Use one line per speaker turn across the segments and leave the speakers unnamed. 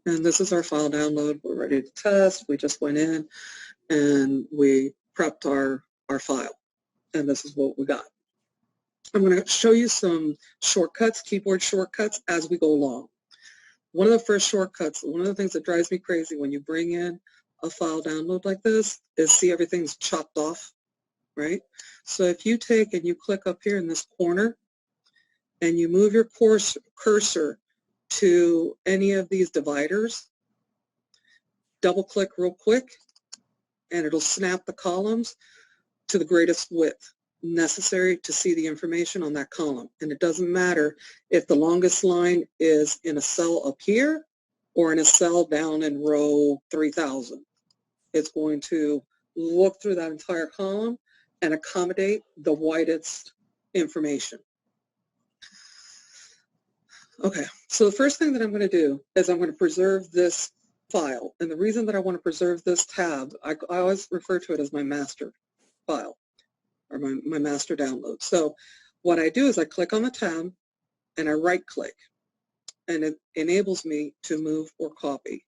And this is our file download. We're ready to test. We just went in and we prepped our file. And this is what we got. I'm going to show you some shortcuts, keyboard shortcuts, as we go along. One of the first shortcuts, one of the things that drives me crazy when you bring in a file download like this is see everything's chopped off, right? So if you take and you click up here in this corner and you move your cursor to any of these dividers, double click real quick, and it'll snap the columns to the greatest width necessary to see the information on that column. And it doesn't matter if the longest line is in a cell up here or in a cell down in row 3000. It's going to look through that entire column and accommodate the widest information. Okay, so the first thing that I'm going to do is I'm going to preserve this file. And the reason that I want to preserve this tab, I always refer to it as my master file, or my master download. So what I do is I click on the tab and I right click, and it enables me to move or copy.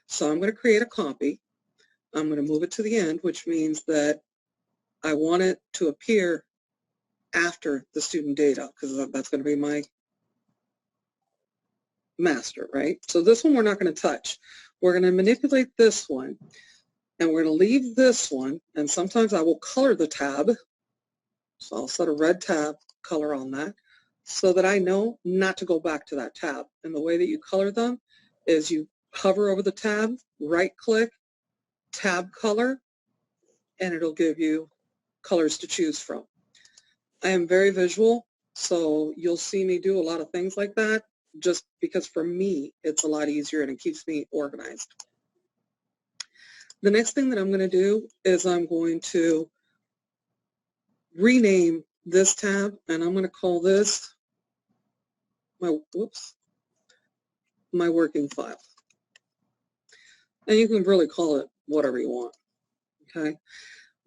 So I'm going to create a copy. I'm going to move it to the end, which means that I want it to appear after the student data, because that's going to be my master, right? So this one we're not going to touch. We're going to manipulate this one, and we're going to leave this one, and sometimes I will color the tab. So I'll set a red tab color on that so that I know not to go back to that tab. And the way that you color them is you hover over the tab, right click, tab color, and it'll give you colors to choose from. I am very visual, so you'll see me do a lot of things like that just because for me it's a lot easier and it keeps me organized. The next thing that I'm going to do is I'm going to rename this tab, and I'm going to call this my working file. And you can really call it whatever you want, okay?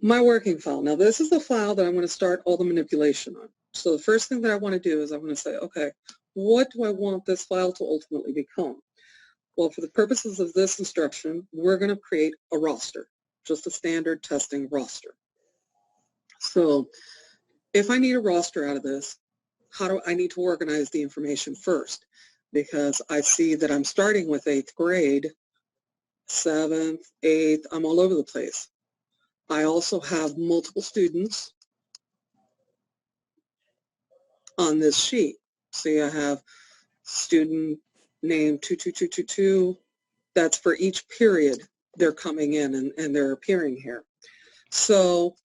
My working file. Now this is the file that I'm going to start all the manipulation on. So the first thing that I want to do is I'm going to say, okay, what do I want this file to ultimately become? Well, for the purposes of this instruction, we're going to create a roster, just a standard testing roster. So if I need a roster out of this, how do I need to organize the information first? Because I see that I'm starting with 8th grade, 7th, 8th, I'm all over the place. I also have multiple students on this sheet. See, I have student name 22222. That's for each period they're coming in and they're appearing here. So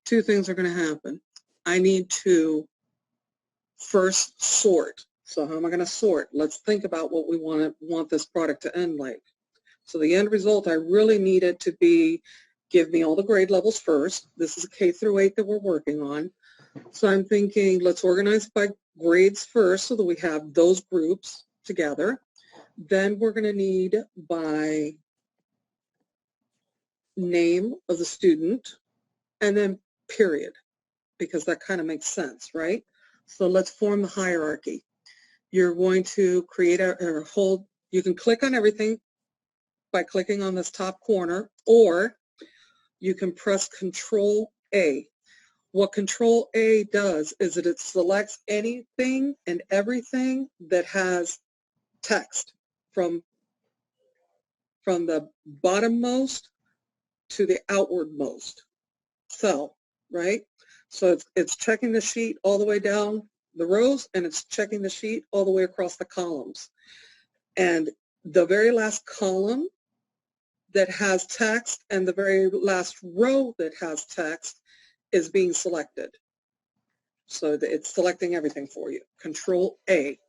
two things are going to happen. I need to first sort. So how am I going to sort? Let's think about what we want this product to end like. So the end result, I really need it to be, give me all the grade levels first. This is a K through 8 that we're working on. So I'm thinking, let's organize by grades first so that we have those groups together. Then we're going to need by name of the student, and then period, because that kind of makes sense, right? So let's form the hierarchy. You're going to create or hold, you can click on everything by clicking on this top corner, or you can press Control A. What Control A does is that it selects anything and everything that has text from the bottommost to the outwardmost cell, right? So it's checking the sheet all the way down the rows, and it's checking the sheet all the way across the columns. And the very last column that has text and the very last row that has text is being selected. So it's selecting everything for you. Control A.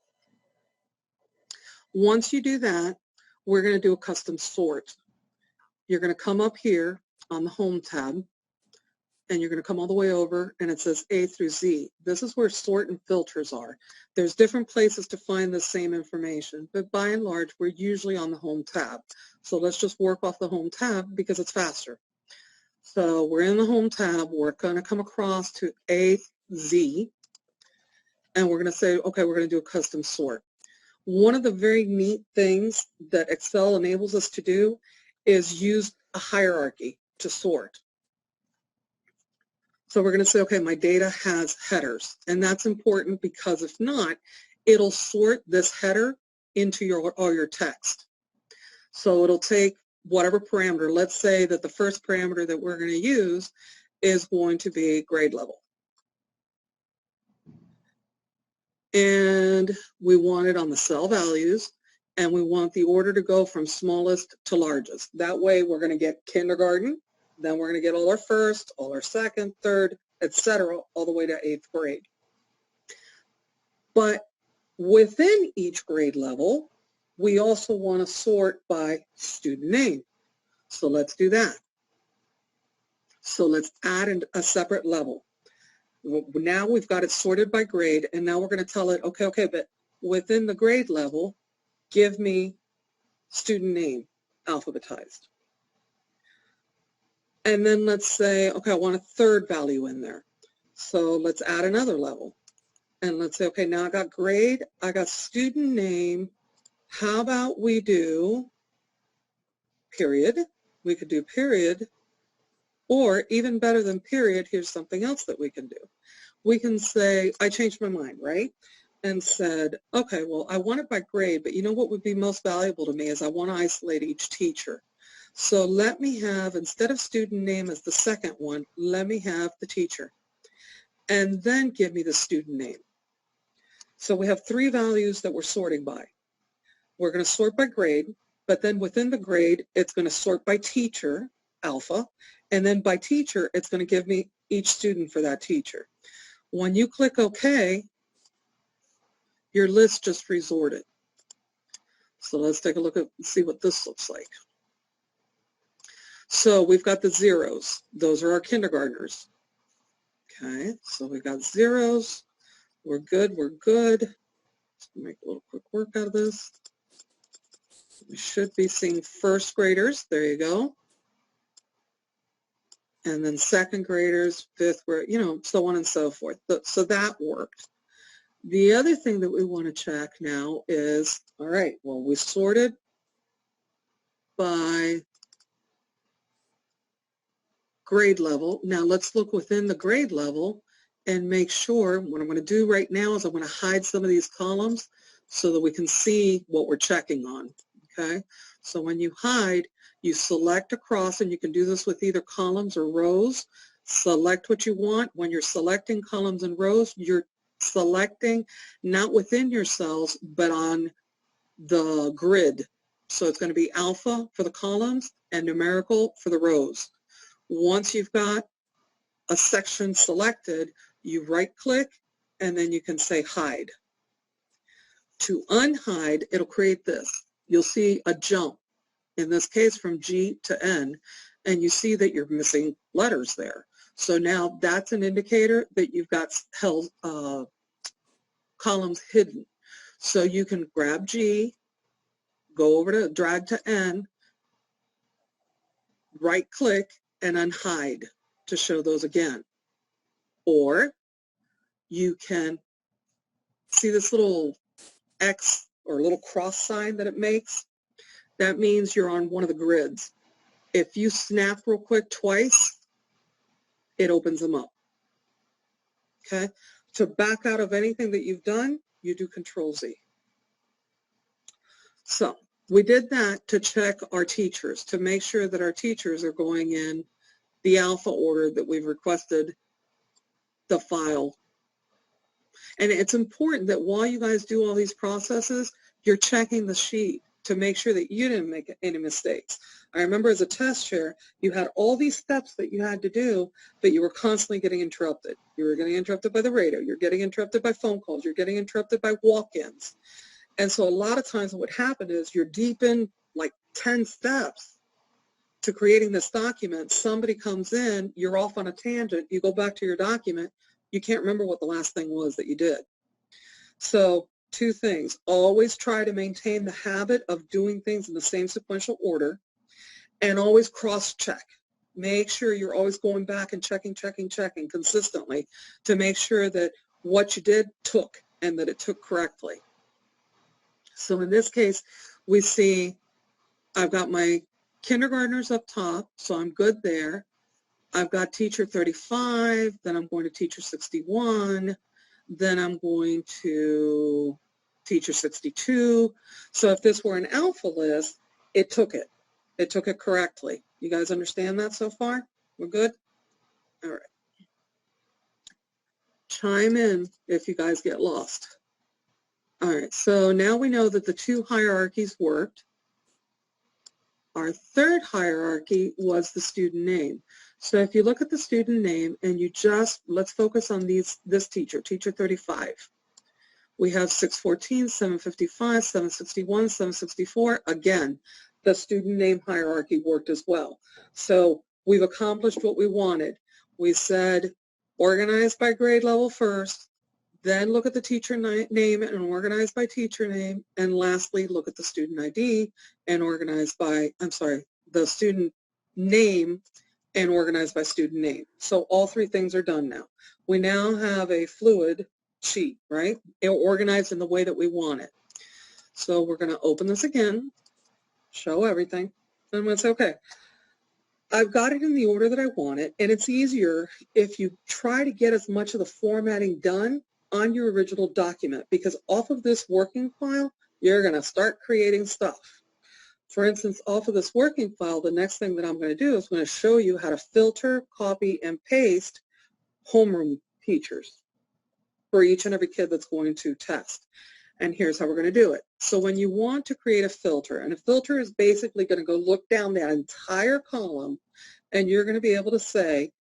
Once you do that, we're going to do a custom sort. You're going to come up here on the Home tab, and you're going to come all the way over, and it says A through Z. This is where sort and filters are. There's different places to find the same information, but by and large, we're usually on the Home tab. So let's just work off the Home tab because it's faster. So we're in the Home tab. We're going to come across to A, Z, and we're going to say, okay, we're going to do a custom sort. One of the very neat things that Excel enables us to do is use a hierarchy to sort. So we're going to say, okay, my data has headers, and that's important because if not, it'll sort this header into all your text. So it'll take whatever parameter. Let's say that the first parameter that we're going to use is going to be grade level. And we want it on the cell values, and we want the order to go from smallest to largest. That way we're going to get kindergarten, then we're going to get all our first, all our second, third, etc., all the way to 8th grade. But within each grade level, we also want to sort by student name. So let's do that. So let's add a separate level. Now we've got it sorted by grade, and now we're going to tell it, okay, but within the grade level, give me student name alphabetized. And then let's say, okay, I want a third value in there. So let's add another level. And let's say, okay, now I got grade, I got student name. How about we do period? We could do period. Or even better than period, here's something else that we can do. We can say, I changed my mind, right? And said, okay, well, I want it by grade, but you know what would be most valuable to me is I want to isolate each teacher. So let me have, instead of student name as the second one, let me have the teacher. And then give me the student name. So we have 3 values that we're sorting by. We're going to sort by grade, but then within the grade, it's going to sort by teacher, alpha, and then by teacher, it's going to give me each student for that teacher. When you click OK, your list just resorted. So let's take a look at see what this looks like. So we've got the zeros. Those are our kindergartners. Okay, so we've got zeros. We're good, we're good. Let's make a little quick work out of this. We should be seeing first graders. There you go. And then second graders, fifth grade, so on and so forth. So that worked. The other thing that we want to check now is, all right, well, we sorted by grade level. Now let's look within the grade level and make sure, what I'm going to do right now is I'm going to hide some of these columns so that we can see what we're checking on, okay? So when you hide, you select across, and you can do this with either columns or rows. Select what you want. When you're selecting columns and rows, you're selecting not within your cells, but on the grid. So it's going to be alpha for the columns and numerical for the rows. Once you've got a section selected, you right-click, and then you can say hide. To unhide, it'll create this. You'll see a jump, in this case from G to N, and you see that you're missing letters there. So now that's an indicator that you've got columns hidden. So you can grab G, go over to drag to N, right-click, and unhide to show those again. Or you can see this little X or little cross sign that it makes. That means you're on one of the grids. If you snap real quick twice, it opens them up. Okay? To back out of anything that you've done, you do Control-Z. So we did that to check our teachers, to make sure that our teachers are going in the alpha order that we've requested the file. And it's important that while you guys do all these processes, you're checking the sheet to make sure that you didn't make any mistakes. I remember as a test chair, you had all these steps that you had to do, but you were constantly getting interrupted. You were getting interrupted by the radio. You're getting interrupted by phone calls. You're getting interrupted by walk-ins. And so a lot of times what would happen is you're deep in like 10 steps to creating this document. Somebody comes in, you're off on a tangent, you go back to your document, you can't remember what the last thing was that you did. So 2 things. Always try to maintain the habit of doing things in the same sequential order, and always cross-check. Make sure you're always going back and checking consistently to make sure that what you did took and that it took correctly. So in this case, we see I've got my kindergartners up top, so I'm good there. I've got teacher 35, then I'm going to teacher 61, then I'm going to teacher 62. So if this were an alpha list, it took it. It took it correctly. You guys understand that so far? We're good? All right. Chime in if you guys get lost. All right, so now we know that the two hierarchies worked. Our third hierarchy was the student name. So if you look at the student name and you just, let's focus on this teacher, teacher 35. We have 614, 755, 761, 764. Again, the student name hierarchy worked as well. So we've accomplished what we wanted. We said organize by grade level first, then look at the teacher name and organize by teacher name, and lastly, look at the student ID and organize by, the student name and organize by student name. So all three things are done now. We now have a fluid sheet, right? It organized in the way that we want it. So we're going to open this again, show everything, and we'll say, okay, I've got it in the order that I want it, and it's easier if you try to get as much of the formatting done on your original document, because off of this working file, you're going to start creating stuff. For instance, off of this working file, the next thing that I'm going to do is I'm going to show you how to filter, copy, and paste homeroom teachers for each and every kid that's going to test. And here's how we're going to do it. So when you want to create a filter, and a filter is basically going to go look down that entire column, and you're going to be able to say,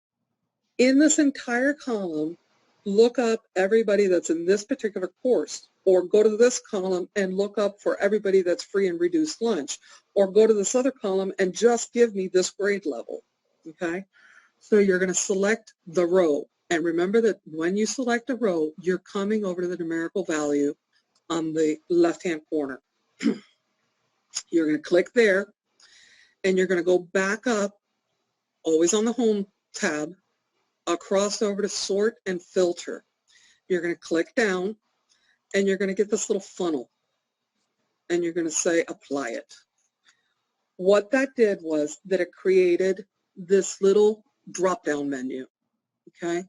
in this entire column, look up everybody that's in this particular course, or go to this column and look up for everybody that's free and reduced lunch, or go to this other column and just give me this grade level, okay? So you're going to select the row, and remember that when you select a row, you're coming over to the numerical value on the left-hand corner. You're going to click there, and you're going to go back up, always on the Home tab, across over to Sort and Filter. You're going to click down, and you're going to get this little funnel, and you're going to say Apply it. What that did was that it created this little drop-down menu, okay?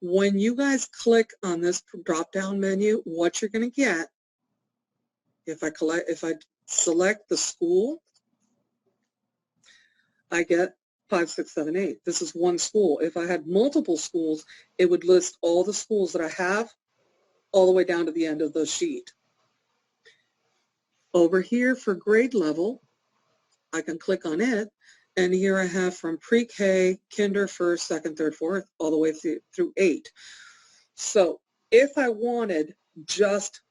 When you guys click on this drop-down menu, what you're going to get, if I select the school, I get 5, 6, 7, 8. This is one school. If I had multiple schools, it would list all the schools that I have all the way down to the end of the sheet. Over here for grade level, I can click on it, and here I have from pre-K, kinder, first, second, third, fourth, all the way through 8. So if I wanted just,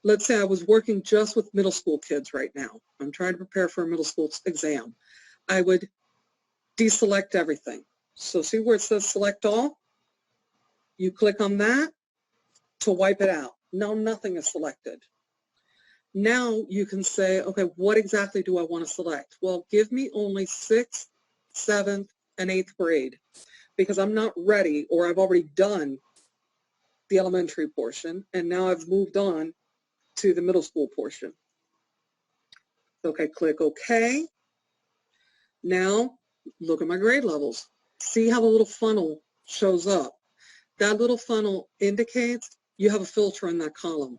let's say I was working just with middle school kids right now. I'm trying to prepare for a middle school exam. I would deselect everything. So see where it says select all? You click on that to wipe it out. Now nothing is selected. Now you can say, okay, what exactly do I want to select? Well, give me only 6th, 7th, and 8th grade, because I'm not ready, or I've already done the elementary portion, and now I've moved on to the middle school portion. Okay, click OK. Now look at my grade levels. See how the little funnel shows up? That little funnel indicates you have a filter in that column.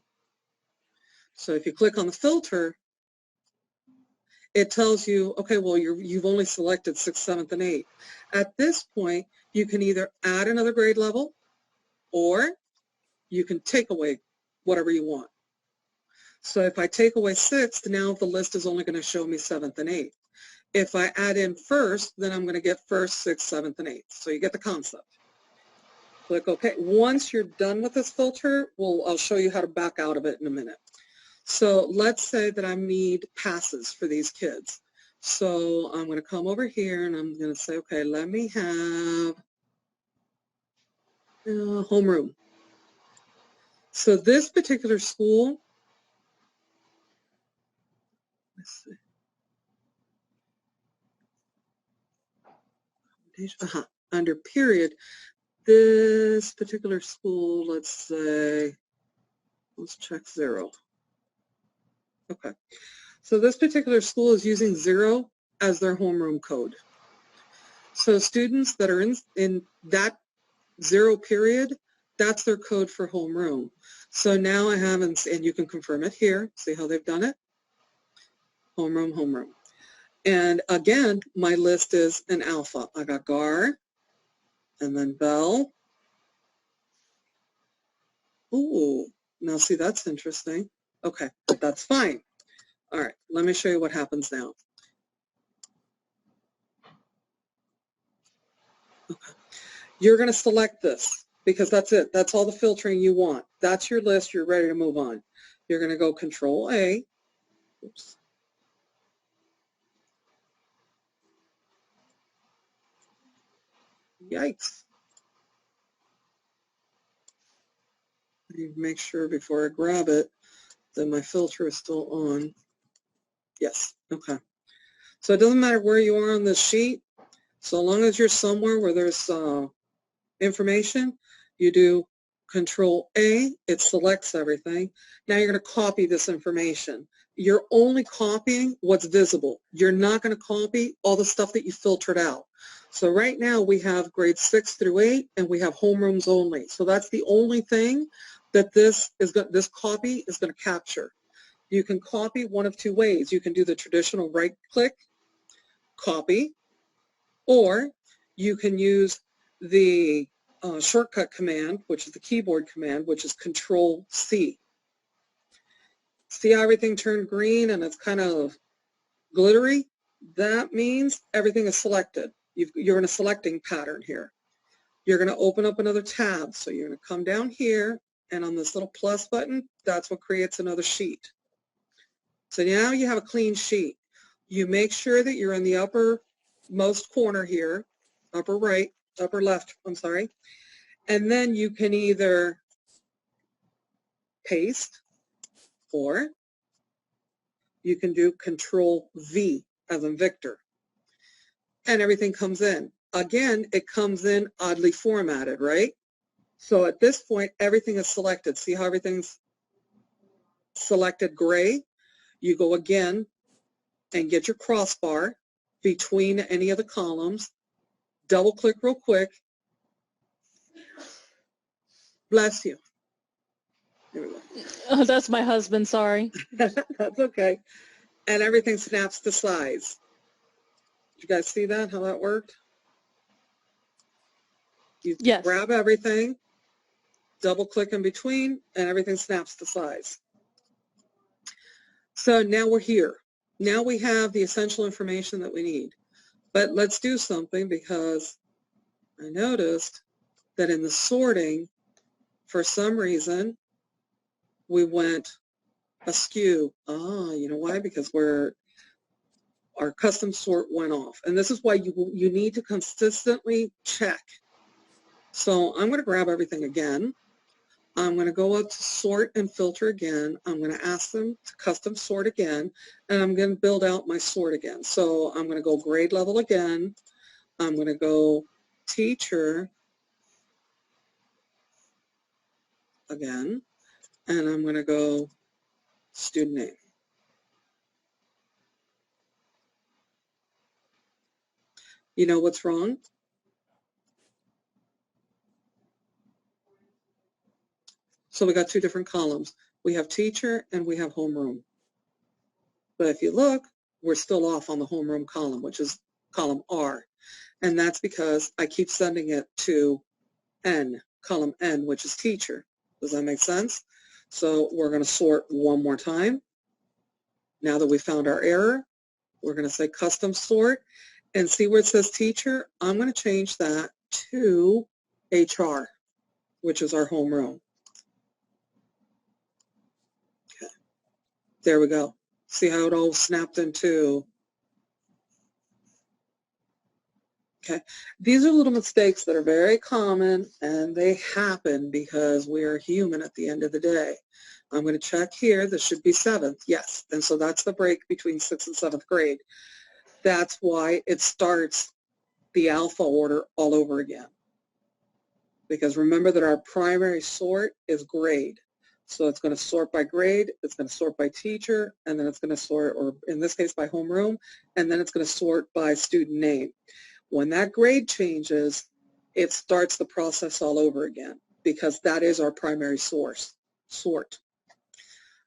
So if you click on the filter, it tells you, okay, well, you've only selected 6th, 7th, and 8th. At this point, you can either add another grade level, or you can take away whatever you want. So if I take away 6th, now the list is only going to show me 7th and 8th. If I add in first, then I'm going to get 1st, 6th, 7th, and 8th. So you get the concept. Click OK. Once you're done with this filter, I'll show you how to back out of it in a minute. So let's say that I need passes for these kids. So I'm going to come over here and I'm going to say, okay, let me have homeroom. So this particular school, let's see, under period, this particular school, let's say, let's check 0. Okay. So this particular school is using 0 as their homeroom code. So students that are in that 0 period, that's their code for homeroom. So now I have, and you can confirm it here, see how they've done it? Homeroom, homeroom. And again, my list is an alpha. I got Gar, and then Bell. Ooh, now see, that's interesting. Okay, but that's fine. All right, let me show you what happens now. Okay. You're going to select this because that's it. That's all the filtering you want. That's your list. You're ready to move on. You're going to go Control A. Oops. Yikes. I need to make sure before I grab it that my filter is still on. Yes, okay. So it doesn't matter where you are on this sheet. So long as you're somewhere where there's information, you do Control A, it selects everything. Now you're going to copy this information. You're only copying what's visible. You're not going to copy all the stuff that you filtered out. So right now we have grades 6 through 8 and we have homerooms only. So that's the only thing that this copy is going to capture. You can copy one of two ways. You can do the traditional right click, copy, or you can use the shortcut command, which is the keyboard command, which is Control C. See how everything turned green and it's kind of glittery? That means everything is selected. You're in a selecting pattern here. You're going to open up another tab. So you're going to come down here, and on this little plus button, that's what creates another sheet. So now you have a clean sheet. You make sure that you're in the uppermost corner here, upper right, upper left, I'm sorry, and then you can either paste or you can do Control V as in Victor, and everything comes in. Again, it comes in oddly formatted, right? So at this point, everything is selected. See how everything's selected gray? You go again and get your crossbar between any of the columns, double click real quick. Bless you. There we go.
Oh, that's my husband, sorry.
That's okay. And everything snaps to size. Did you guys see that, how that worked? You
Yes.
grab everything, double click in between, and everything snaps to size. So now we're here. Now we have the essential information that we need. But let's do something, because I noticed that in the sorting, for some reason, we went askew. You know why? Because our custom sort went off. And this is why you need to consistently check. So I'm going to grab everything again. I'm going to go up to sort and filter again. I'm going to ask them to custom sort again, and I'm going to build out my sort again. So I'm going to go grade level again. I'm going to go teacher again, and I'm going to go student name. You know what's wrong? So we got two different columns. We have teacher and we have homeroom. But if you look, we're still off on the homeroom column, which is column R. And that's because I keep sending it to N, column N, which is teacher. Does that make sense? So we're going to sort one more time. Now that we found our error, we're going to say custom sort, and see where it says teacher? I'm going to change that to HR, which is our homeroom. Okay. There we go. See how it all snapped into? Okay. These are little mistakes that are very common, and they happen because we are human at the end of the day. I'm going to check here. This should be 7th. Yes. And so that's the break between 6th and 7th grade. That's why it starts the alpha order all over again. Because remember that our primary sort is grade. So it's going to sort by grade, it's going to sort by teacher, and then it's going to sort, or in this case by homeroom, and then it's going to sort by student name. When that grade changes, it starts the process all over again because that is our primary sort. All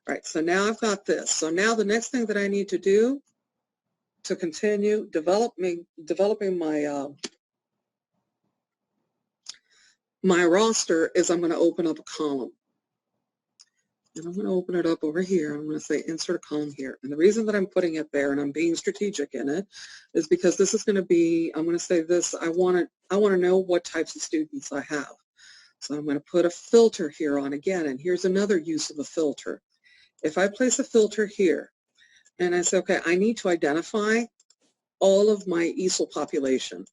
right, so now I've got this. So now the next thing that I need to do to continue developing my my roster is I'm going to open up a column. And I'm going to open it up over here. I'm going to say insert a column here. And the reason that I'm putting it there and I'm being strategic in it is because this is going to be, I'm going to say this, I want to know what types of students I have. So I'm going to put a filter here on again. And here's another use of a filter. If I place a filter here and I say, okay, I need to identify all of my ESOL population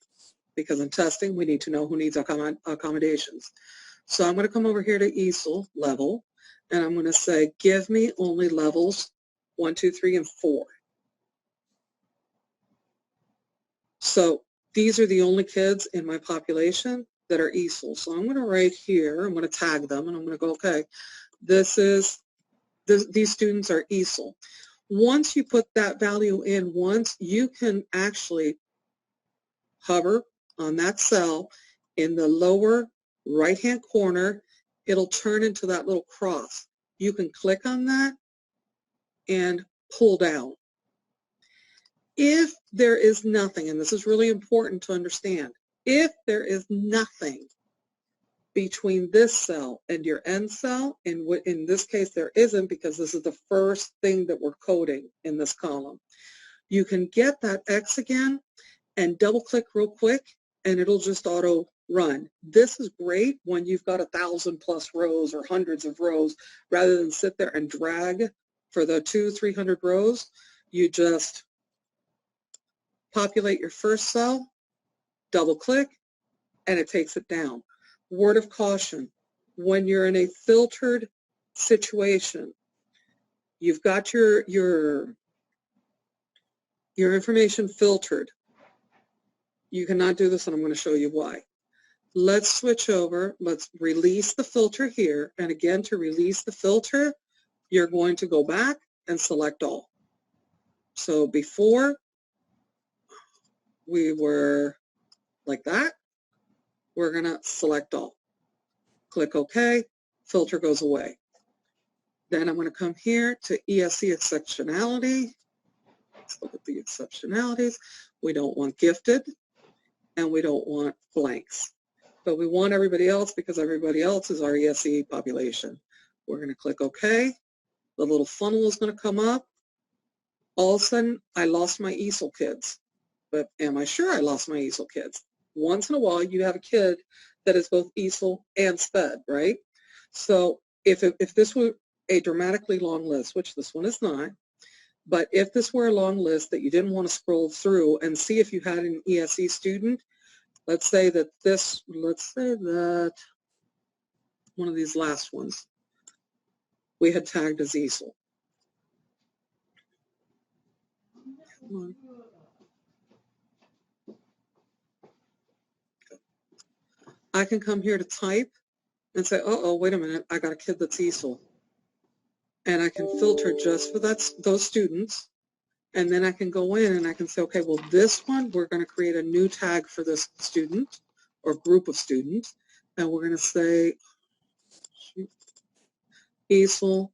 because in testing, we need to know who needs accommodations. So I'm going to come over here to ESOL level. And I'm going to say, give me only levels 1, 2, 3, and 4. So these are the only kids in my population that are ESOL. So I'm going to write here, I'm going to tag them, and I'm going to go, okay, these students are ESOL. Once you put that value in once, you can actually hover on that cell in the lower right-hand corner. It'll turn into that little cross. You can click on that and pull down. If there is nothing, and this is really important to understand, if there is nothing between this cell and your end cell, and in this case there isn't because this is the first thing that we're coding in this column, you can get that X again and double click real quick and it'll just auto run. This is great when you've got 1,000+ rows or hundreds of rows. Rather than sit there and drag for the 200-300 rows, you just populate your first cell, double click, and it takes it down. Word of caution, when you're in a filtered situation, you've got your information filtered. You cannot do this, and I'm going to show you why. Let's switch over. Let's release the filter here. And again, to release the filter, you're going to go back and select all. So before we were like that, we're going to select all. Click OK. Filter goes away. Then I'm going to come here to ESE exceptionality. Let's look at the exceptionalities. We don't want gifted, and we don't want blanks. But we want everybody else because everybody else is our ESE population. We're going to click OK. The little funnel is going to come up. All of a sudden, I lost my ESOL kids. But am I sure I lost my ESOL kids? Once in a while, you have a kid that is both ESOL and SPED, right? So if this were a dramatically long list, which this one is not, but if this were a long list that you didn't want to scroll through and see if you had an ESE student, let's say that one of these last ones we had tagged as ESOL. I can come here to type and say, oh, wait a minute, I got a kid that's ESOL. And I can filter just for those students. And then I can go in and I can say, okay, well, this one, we're going to create a new tag for this student or group of students. And we're going to say ESOL/ESE.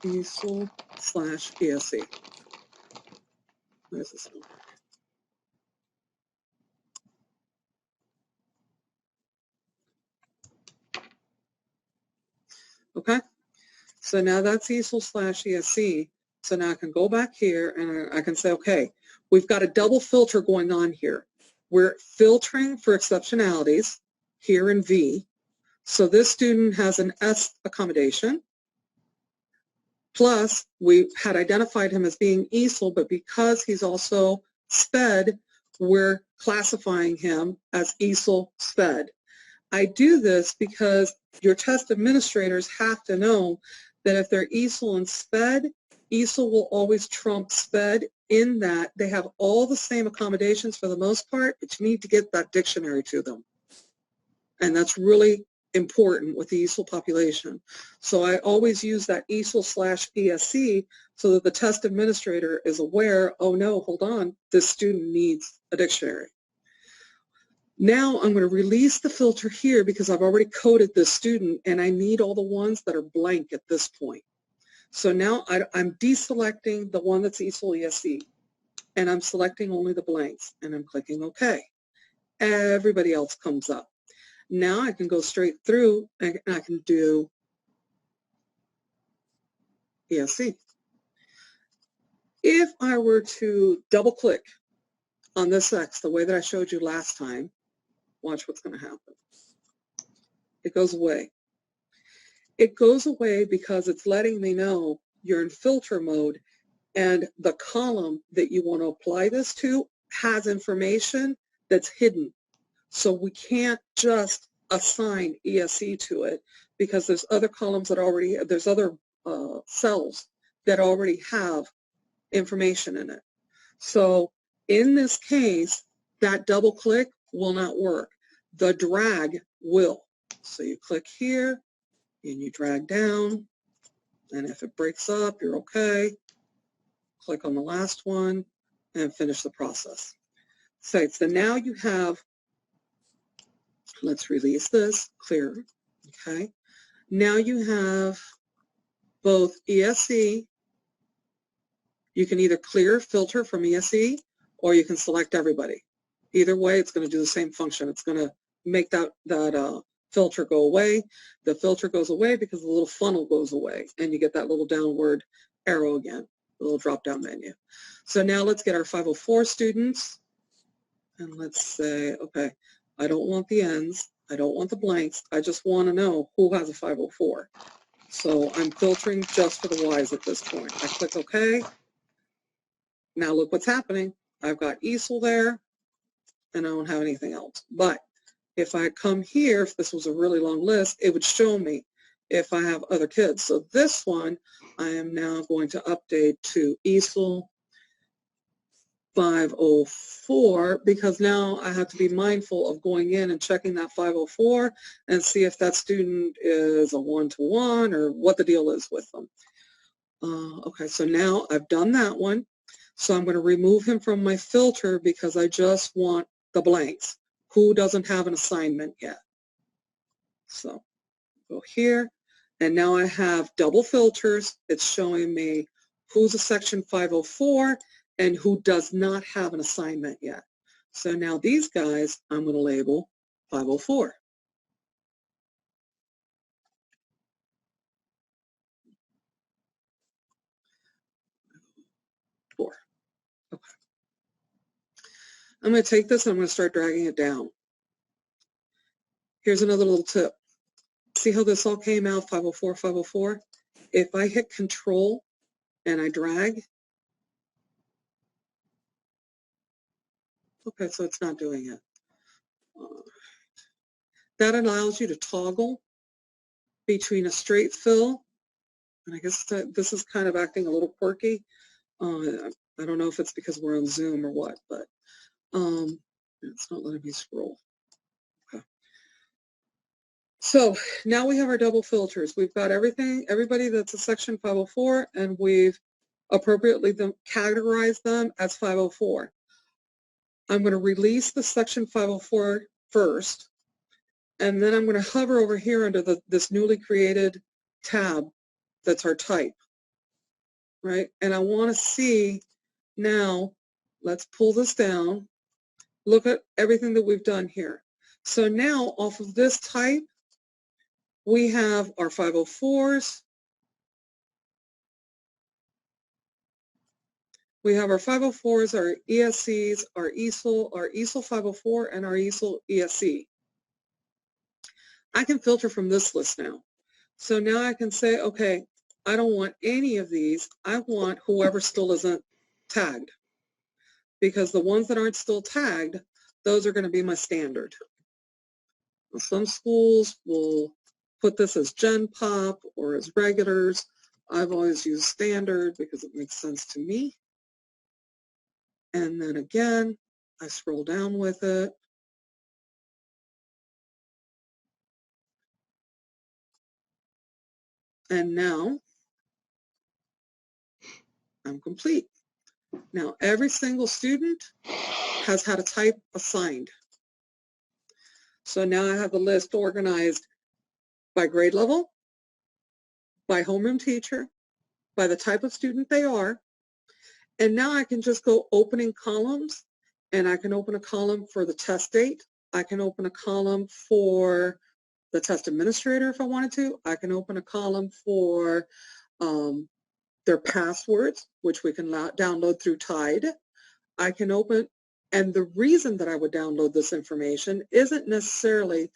ESOL/ESE. Where's this one? Okay, so now that's ESOL/ESE. So now I can go back here and I can say, okay, we've got a double filter going on here. We're filtering for exceptionalities here in V. So this student has an S accommodation. Plus, we had identified him as being ESOL, but because he's also SPED, we're classifying him as ESOL SPED. I do this because your test administrators have to know that if they're ESOL and SPED, ESOL will always trump SPED in that they have all the same accommodations for the most part, but you need to get that dictionary to them. And that's really important with the ESOL population. So I always use that ESOL/ESC so that the test administrator is aware, oh no, hold on, this student needs a dictionary. Now I'm going to release the filter here because I've already coded this student and I need all the ones that are blank at this point. So now I'm deselecting the one that's ESOL/ESC and I'm selecting only the blanks and I'm clicking OK. Everybody else comes up. Now I can go straight through and I can do ESC. If I were to double click on this X the way that I showed you last time, watch what's going to happen. It goes away. It goes away because it's letting me know you're in filter mode and the column that you want to apply this to has information that's hidden. So we can't just assign ESC to it because there's other columns that already, there's other cells that already have information in it. So in this case, that double click will not work. The drag will. So you click here and you drag down, and if it breaks up, you're okay. Click on the last one and finish the process. So now you have, let's release this, clear, okay. Now you have both ESC. You can either clear filter from ESC or you can select everybody. Either way, it's going to do the same function. It's going to make that filter go away. The filter goes away because the little funnel goes away and you get that little downward arrow again, the little drop-down menu. So now let's get our 504 students and let's say, okay, I don't want the ends, I don't want the blanks, I just want to know who has a 504. So I'm filtering just for the Ys at this point. I click OK. Now look what's happening. I've got ESOL there and I don't have anything else. But if I come here, if this was a really long list, it would show me if I have other kids. So this one, I am now going to update to ESOL 504 because now I have to be mindful of going in and checking that 504 and see if that student is a one-to-one or what the deal is with them. Okay, so now I've done that one. So I'm going to remove him from my filter because I just want the blanks. Who doesn't have an assignment yet? So go here, and now I have double filters. It's showing me who's a section 504 and who does not have an assignment yet. So now these guys I'm going to label 504. Okay. I'm going to take this and I'm going to start dragging it down. Here's another little tip. See how this all came out, 504, 504? If I hit Control and I drag, okay, so it's not doing it. That allows you to toggle between a straight fill, and I guess this is kind of acting a little quirky. I don't know if it's because we're on Zoom or what, but it's not letting me scroll. Okay. So now we have our double filters. We've got everybody that's a section 504, and we've appropriately categorized them as 504. I'm going to release the section 504 first, and then I'm going to hover over here under this newly created tab that's our type, right? And I want to see now, let's pull this down, look at everything that we've done here. So now off of this type, we have our 504s, we have our 504s, our ESCs, our ESOL 504, and our ESOL ESC. I can filter from this list now. So now I can say, okay, I don't want any of these. I want whoever still isn't tagged. Because the ones that aren't still tagged, those are going to be my standard. Some schools will put this as Gen Pop or as regulars. I've always used standard because it makes sense to me. And then again, I scroll down with it. And now I'm complete. Now every single student has had a type assigned. So now I have the list organized by grade level, by homeroom teacher, by the type of student they are. And now I can just go opening columns, and I can open a column for the test date. I can open a column for the test administrator if I wanted to. I can open a column for their passwords, which we can download through Tide. I can open, and the reason that I would download this information isn't necessarily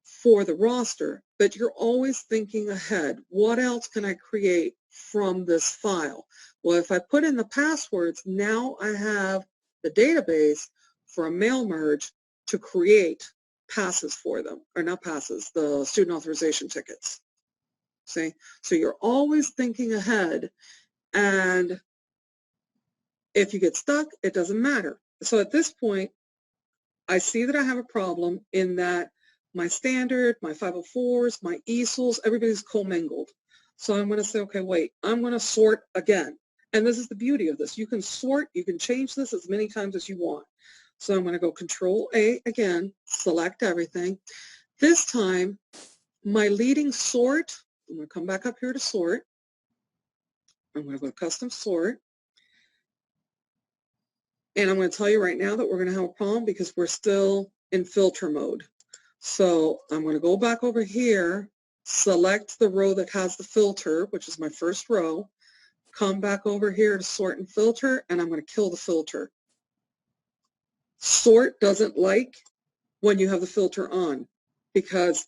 for the roster, but you're always thinking ahead. What else can I create from this file? Well, if I put in the passwords, now I have the database for a mail merge to create passes for them, or not passes, the student authorization tickets. See? So you're always thinking ahead, and if you get stuck, it doesn't matter. So at this point, I see that I have a problem in that my standard, my 504s, my ESOLs, everybody's commingled. So I'm going to say, okay, wait, I'm going to sort again. And this is the beauty of this. You can sort, you can change this as many times as you want. So I'm going to go Control A again, select everything. This time, my leading sort, I'm going to come back up here to sort. I'm going to go to Custom Sort. And I'm going to tell you right now that we're going to have a problem because we're still in filter mode. So I'm going to go back over here, select the row that has the filter, which is my first row, come back over here to sort and filter, and I'm going to kill the filter. Sort doesn't like when you have the filter on because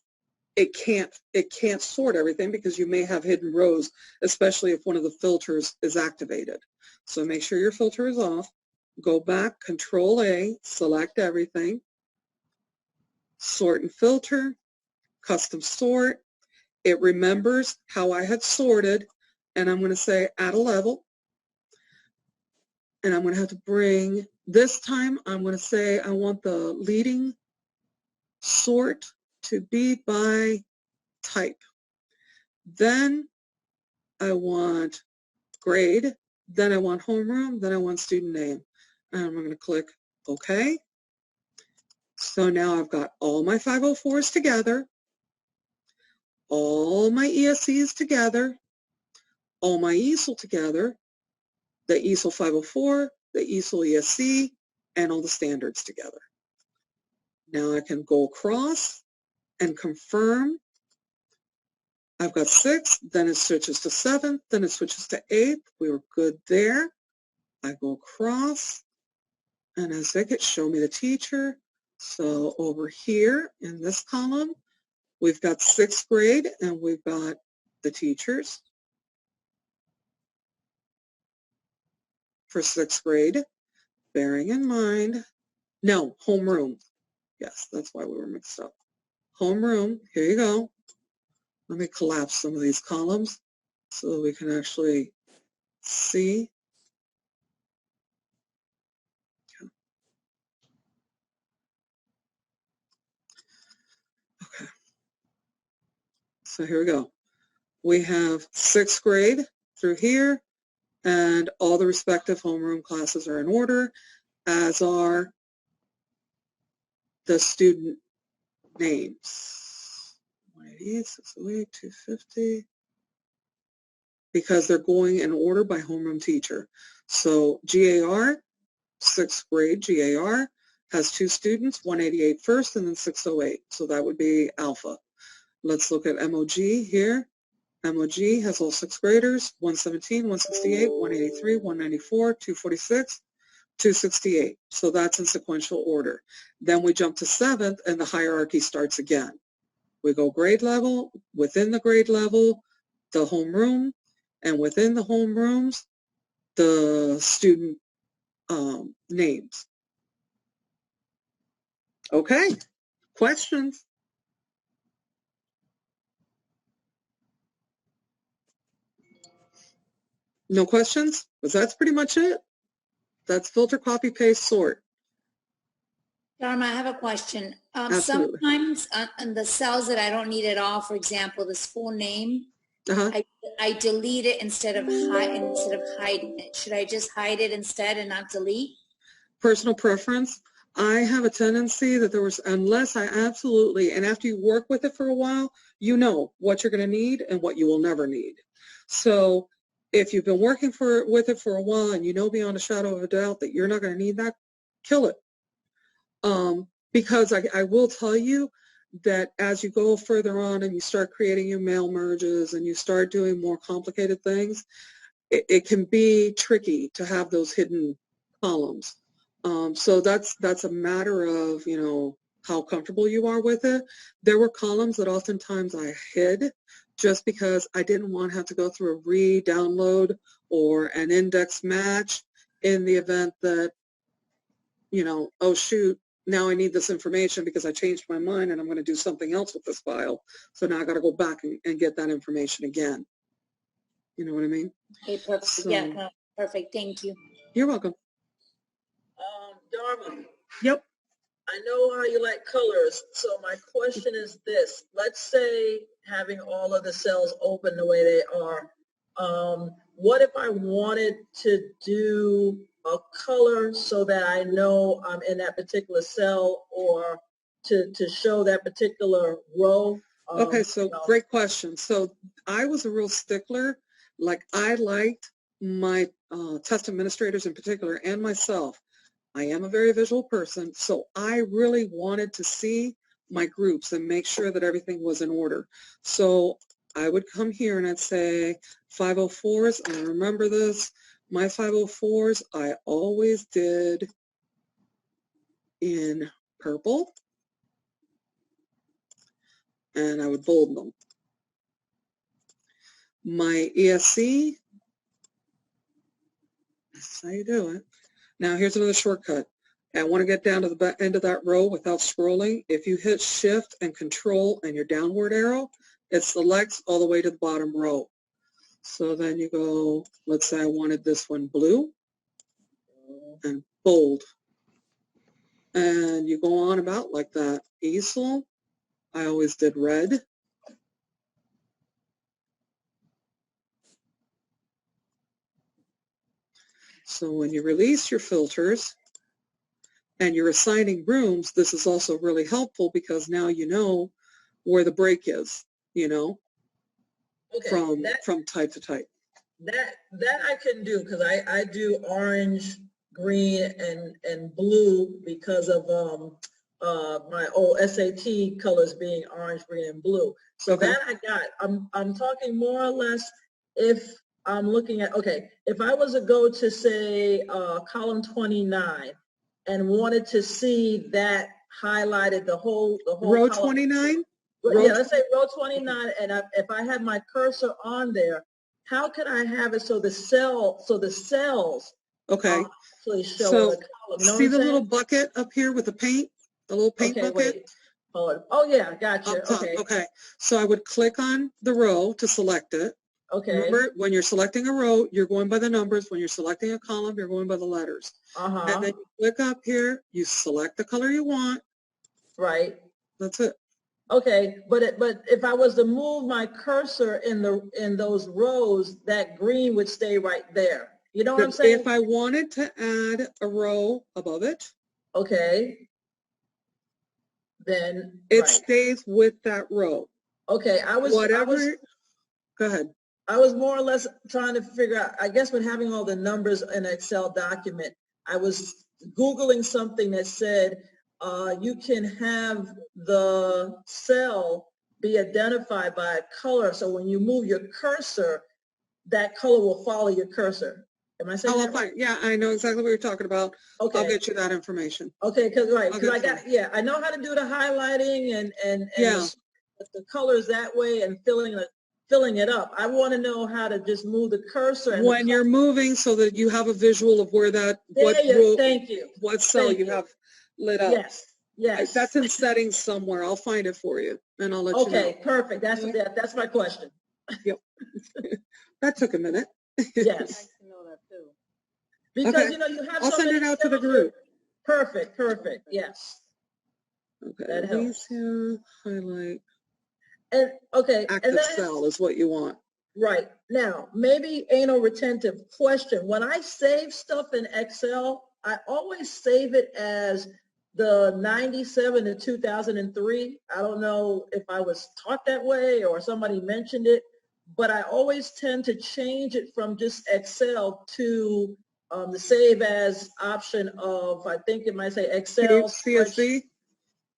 it can't sort everything because you may have hidden rows, especially if one of the filters is activated. So make sure your filter is off. Go back, Control A, select everything, sort and filter, custom sort. It remembers how I had sorted, and I'm going to say add a level. And I'm going to have to bring, this time I'm going to say I want the leading sort to be by type. Then I want grade, then I want homeroom, then I want student name. And I'm going to click OK. So now I've got all my 504s together, all my ESCs together, all my ESOL together, the ESOL 504, the ESOL ESC, and all the standards together. Now I can go across and confirm. I've got 6, then it switches to 7, then it switches to 8. We were good there. I go across, and as they get, show me the teacher. So over here in this column, we've got 6th grade, and we've got the teachers for 6th grade, bearing in mind, no, homeroom. Yes, that's why we were mixed up. Homeroom, here you go. Let me collapse some of these columns so that we can actually see. Okay. So here we go. We have 6th grade through here, and all the respective homeroom classes are in order, as are the student names. 188, 608, 250. Because they're going in order by homeroom teacher. So GAR, 6th grade GAR, has 2 students, 188 first and then 608. So that would be alpha. Let's look at MOG here. MOG has all 6th graders, 117, 168, 183, 194, 246, 268. So that's in sequential order. Then we jump to 7th and the hierarchy starts again. We go grade level, within the grade level, the homeroom, and within the homerooms, the student names. Okay, questions? No questions? Because that's pretty much it. That's filter, copy, paste, sort.
Dharma, I have a question.
Absolutely.
Sometimes on the cells that I don't need at all, for example, the school name,
Uh-huh.
I delete it instead of hiding it. Should I just hide it instead and not delete?
Personal preference. I have a tendency that unless I absolutely, and after you work with it for a while, you know what you're going to need and what you will never need. So if you've been working with it for a while and you know beyond a shadow of a doubt that you're not going to need that, kill it. Because I will tell you that as you go further on and you start creating your mail merges and you start doing more complicated things, it can be tricky to have those hidden columns. So that's a matter of, how comfortable you are with it. There were columns that oftentimes I hid just because I didn't want to have to go through a re-download or an index match in the event that, oh shoot, now I need this information because I changed my mind and I'm going to do something else with this file. So now I got to go back and get that information again. You know what I mean?
Okay, perfect.
So,
yeah, no, perfect. Thank you.
You're welcome.
Dharma,
Yep.
I know how you like colors, so my question is this. Let's say having all of the cells open the way they are, what if I wanted to do a color so that I know I'm in that particular cell or to show that particular row?
Okay, so great question. So I was a real stickler. Like I liked my test administrators in particular and myself. I am a very visual person, so I really wanted to see my groups and make sure that everything was in order. So I would come here and I'd say 504s, and I remember this, my 504s I always did in purple, and I would bold them. My ESC, that's how you do it. Now here's another shortcut. I want to get down to the end of that row without scrolling. If you hit Shift and Control and your downward arrow, it selects all the way to the bottom row. So then you go, let's say I wanted this one blue and bold. And you go on about like that. Easel, I always did red. So when you release your filters and you're assigning rooms, this is also really helpful because now you know where the break is,
okay,
from type to type.
That I can do because I do orange, green, and blue because of my old SAT colors being orange, green, and blue. So
Okay.
that I got. I'm talking more or less if I'm looking at, okay, if I was to go to say column 29 and wanted to see that highlighted the whole
Row
column.
29?
Yeah, let's say row 29, and if I had my cursor on there, how can I have it so the cells
Okay.
actually show
So
on the column? You know
see
what
the
I'm
little
saying?
bucket up here with the paint? The little paint
Okay,
bucket?
wait. Hold on. Oh yeah, gotcha.
Up top.
Okay.
Okay. So I would click on the row to select it.
Okay.
Remember, when you're selecting a row, you're going by the numbers. When you're selecting a column, you're going by the letters.
Uh-huh.
And then you click up here, you select the color you want.
Right.
That's it.
Okay, but if I was to move my cursor in those rows, that green would stay right there. You know what I'm saying?
If I wanted to add a row above it,
okay, then
it
right.
stays with that row.
Okay,
Go ahead.
I was more or less trying to figure out, I guess with having all the numbers in an Excel document, I was Googling something that said you can have the cell be identified by a color. So when you move your cursor, that color will follow your cursor. Am I saying that right?
Yeah, I know exactly what you're talking about.
Okay.
I'll get you that information.
Okay, because I know how to do the highlighting and the colors that way and filling it up. I want to know how to just move the cursor. And
when you're moving so that you have a visual of where
thank you.
What cell you have lit up.
Yes.
That's in settings somewhere. I'll find it for you and I'll let you know.
Okay, perfect. That's my question.
Yep. That took a minute.
Yes. Because,
okay.
you have
I'll send it out to the group.
Perfect. Yes.
Okay.
That helps.
Here, highlight.
And okay.
Active cell is what you want.
Right. Now, maybe anal retentive question. When I save stuff in Excel, I always save it as the 97 to 2003. I don't know if I was taught that way or somebody mentioned it, but I always tend to change it from just Excel to the save as option of, I think it might say Excel
CSV?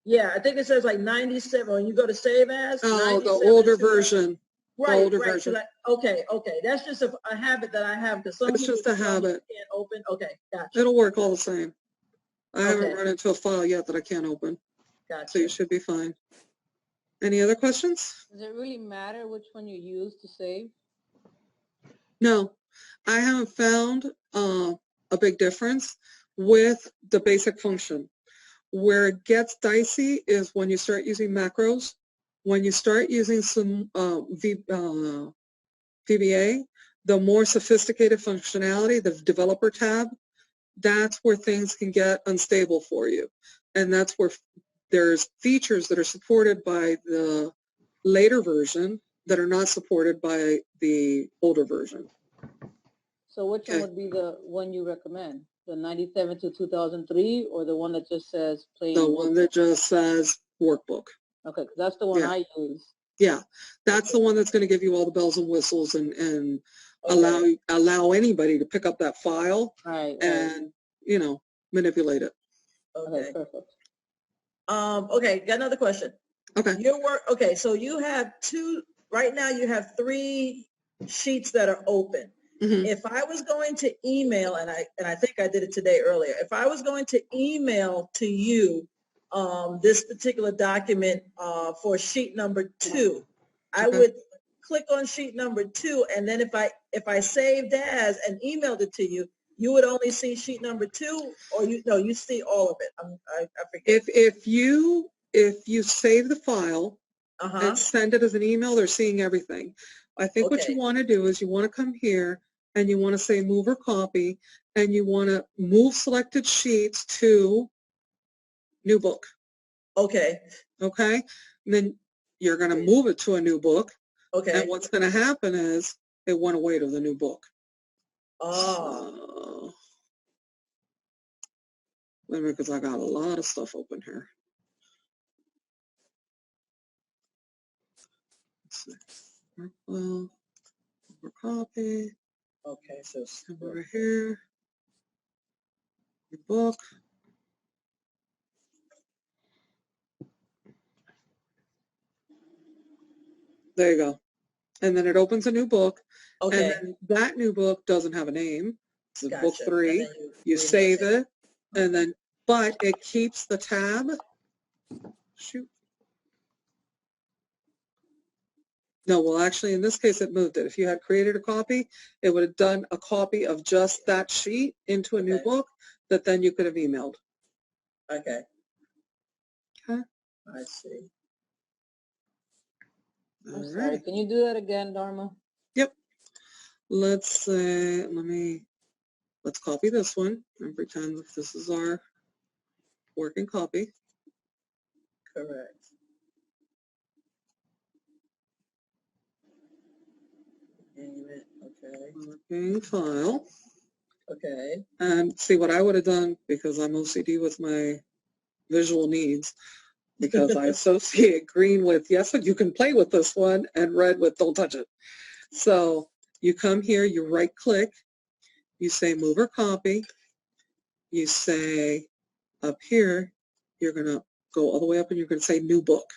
Yeah, I think it says like 97. When you go to save as,
Oh, the older version.
Right,
older
right.
version.
Okay. That's just a habit that I have because some
It's
people
just a habit.
can't open. Okay, gotcha.
It'll work all the same. I haven't
Okay.
run into a file yet that I can't open, so
Gotcha.
you should be fine. Any other questions?
Does it really matter which one you use to save?
No, I haven't found a big difference with the basic function. Where it gets dicey is when you start using macros. When you start using some VBA, the more sophisticated functionality, the developer tab, that's where things can get unstable for you. And that's where there's features that are supported by the later version that are not supported by the older version.
So which one would be the one you recommend? The 97 to 2003 or the one that just says plain?
The one that just says workbook.
Okay, because that's the one
Yeah.
I use.
Yeah, that's the one that's going to give you all the bells and whistles and
Okay.
allow anybody to pick up that file
Right.
and, you know, manipulate it.
Okay.
Perfect.
Okay, got another question.
Okay.
Okay, so you have right now you have 3 sheets that are open.
Mm-hmm.
If I was going to email, and I think I did it today earlier, if I was going to email to you this particular document for sheet number 2, I would click on sheet number 2, and then if I saved as and emailed it to you, you would only see sheet number 2, or you see all of it. I forget.
If you save the file and send it as an email, they're seeing everything. I think what you want to do is you want to come here and you want to say move or copy, and you want to move selected sheets to new book.
Okay.
Okay. And then you're going to move it to a new book.
Okay.
And what's going to happen is it went away to the new book.
Oh.
Wait a minute, because I got a lot of stuff open here. Let's see. Well, over copy.
Okay, so
come over here. New book. There you go. And then it opens a new book.
Okay.
And then that new book doesn't have a name. It's book
Gotcha.
3. You save it, and then, but it keeps the tab. Shoot. No, well, actually, in this case, it moved it. If you had created a copy, it would have done a copy of just that sheet into a new book that then you could have emailed.
Okay.
Okay.
I see.
I'm sorry. Can you do that again, Dharma?
Yep. Let's say, let's copy this one and pretend that this is our working copy.
Correct. Okay.
Working file.
Okay.
And see what I would have done, because I'm OCD with my visual needs, because I associate green with yes, but you can play with this one, and red with don't touch it. So you come here, you right click, you say move or copy, you say up here, you're going to go all the way up and you're going to say new book.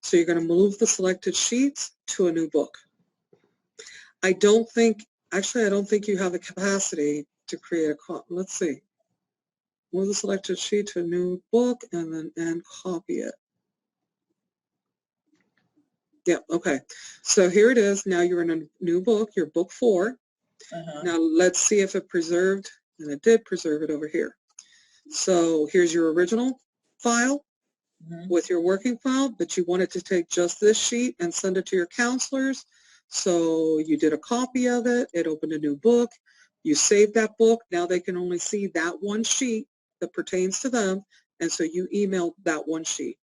So you're going to move the selected sheets to a new book. I don't think you have the capacity to create a copy. Let's see. Move the selected sheet to a new book and copy it. Yeah, okay. So here it is. Now you're in a new book, your book 4. Now let's see if it preserved, and it did preserve it over here. So here's your original file with your working file, but you wanted to take just this sheet and send it to your counselors. So you did a copy of it, it opened a new book, you saved that book, now they can only see that one sheet that pertains to them, and so you emailed that one sheet.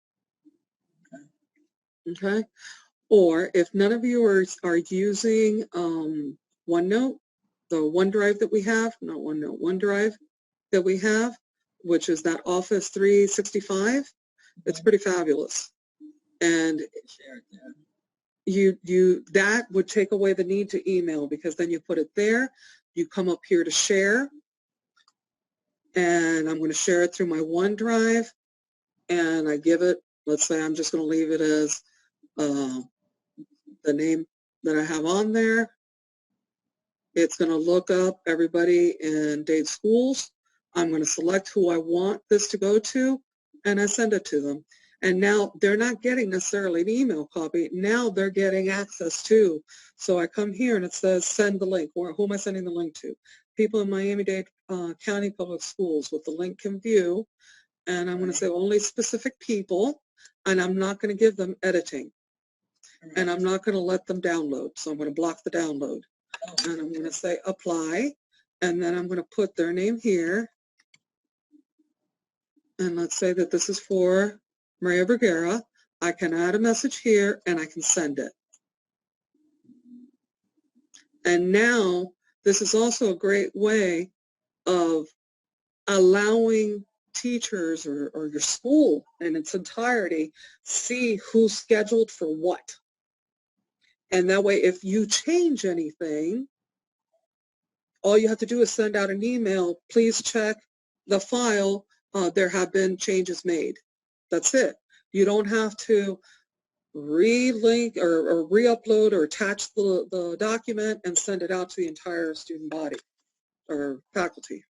Okay? Or if none of you are using OneNote, the OneDrive that we have, not OneNote, OneDrive that we have, which is that Office 365, it's pretty fabulous. And that would take away the need to email, because then you put it there, you come up here to share, and I'm going to share it through my OneDrive, and I give it, let's say I'm just going to leave it as the name that I have on there. It's going to look up everybody in Dade schools. I'm going to select who I want this to go to, and I send it to them. And now they're not getting necessarily an email copy. Now they're getting access to. So I come here and it says send the link. Or who am I sending the link to? People in Miami-Dade County Public Schools with the link can view. And I'm going to say only specific people, and I'm not going to give them editing. And I'm not going to let them download. So I'm going to block the download. And I'm going to say apply. And then I'm going to put their name here. And let's say that this is for Maria Vergara. I can add a message here and I can send it. And now this is also a great way of allowing teachers or your school in its entirety see who's scheduled for what. And that way, if you change anything, all you have to do is send out an email, please check the file, there have been changes made. That's it. You don't have to re-link or re-upload or attach the document and send it out to the entire student body or faculty.